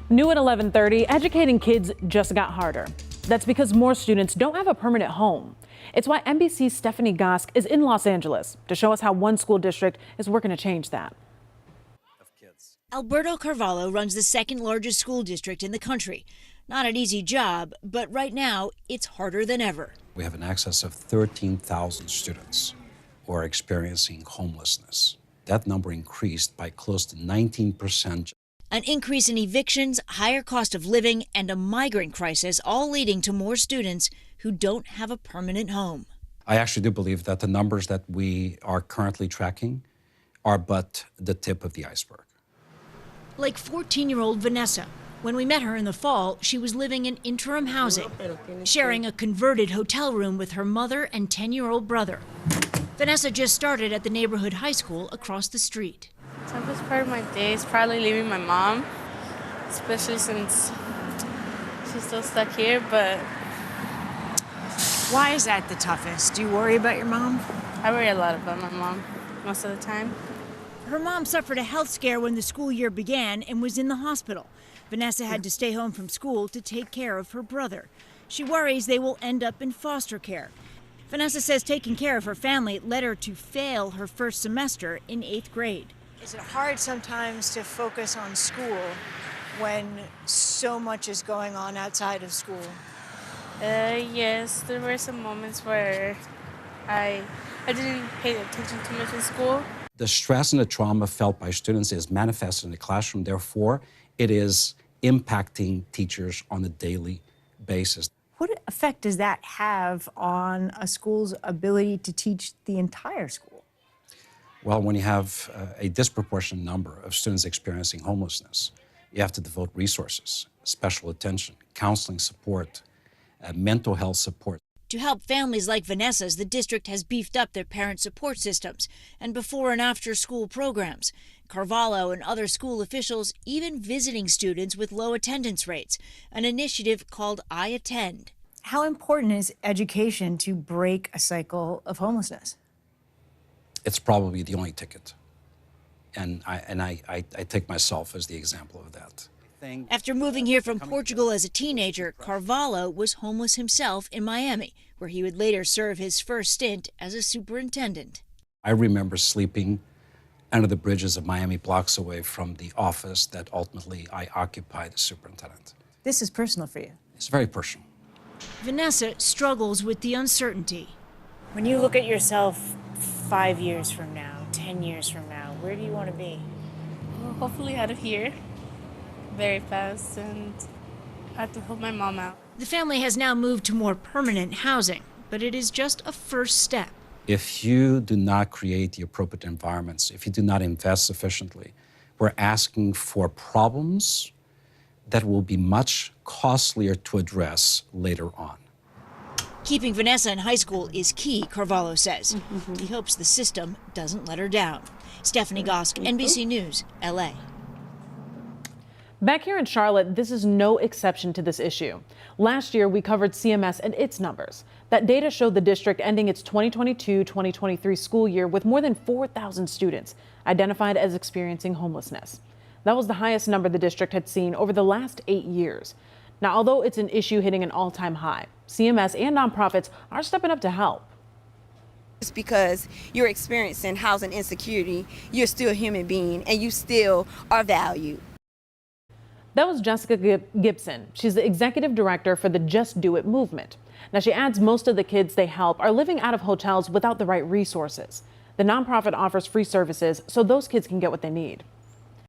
New at 11:30, educating kids just got harder. That's because more students don't have a permanent home. It's why NBC's Stephanie Gosk is in Los Angeles to show us how one school district is working to change that. Alberto Carvalho runs the second largest school district in the country. Not an easy job, but right now it's harder than ever. We have an excess of 13,000 students who are experiencing homelessness. That number increased by close to 19%. An increase in evictions, higher cost of living, and a migrant crisis, all leading to more students who don't have a permanent home. I actually do believe that the numbers that we are currently tracking are but the tip of the iceberg. Like 14-year-old Vanessa. When we met her in the fall, she was living in interim housing, sharing a converted hotel room with her mother and 10-year-old brother. Vanessa just started at the neighborhood high school across the street. Toughest part of my day is probably leaving my mom, especially since she's still stuck here, but... Why is that the toughest? Do you worry about your mom? I worry a lot about my mom most of the time. Her mom suffered a health scare when the school year began and was in the hospital. Vanessa had to stay home from school to take care of her brother. She worries they will end up in foster care. Vanessa says taking care of her family led her to fail her first semester in 8th grade. Is it hard sometimes to focus on school when so much is going on outside of school? Yes, there were some moments where I didn't pay attention too much in school. The stress and the trauma felt by students is manifested in the classroom. Therefore, it is impacting teachers on a daily basis. What effect does that have on a school's ability to teach the entire school? Well, when you have a disproportionate number of students experiencing homelessness, you have to devote resources, special attention, counseling support, mental health support. To help families like Vanessa's, the district has beefed up their parent support systems and before and after school programs. Carvalho and other school officials even visiting students with low attendance rates, an initiative called I Attend. How important is education to break a cycle of homelessness? It's probably the only ticket. And I take myself as the example of that. After moving here from Portugal as a teenager, Carvalho was homeless himself in Miami, where he would later serve his first stint as a superintendent. I remember sleeping under the bridges of Miami, blocks away from the office that ultimately I occupied as superintendent. This is personal for you. It's very personal. Vanessa struggles with the uncertainty. When you look at yourself 5 years from now, 10 years from now, where do you want to be? Well, hopefully out of here very fast, and I have to help my mom out. The family has now moved to more permanent housing, but it is just a first step. If you do not create the appropriate environments, if you do not invest sufficiently, we're asking for problems that will be much costlier to address later on. Keeping Vanessa in high school is key, Carvalho says. He hopes the system doesn't let her down. Stephanie Gosk, NBC News, LA. Back here in Charlotte, this is no exception to this issue. Last year, we covered CMS and its numbers. That data showed the district ending its 2022-2023 school year with more than 4,000 students identified as experiencing homelessness. That was the highest number the district had seen over the last 8 years. Now, although it's an issue hitting an all-time high, CMS and nonprofits are stepping up to help. Just because you're experiencing housing insecurity, you're still a human being and you still are valued. That was Jessica Gibson. She's the executive director for the Just Do It movement. Now, she adds most of the kids they help are living out of hotels without the right resources. The nonprofit offers free services so those kids can get what they need.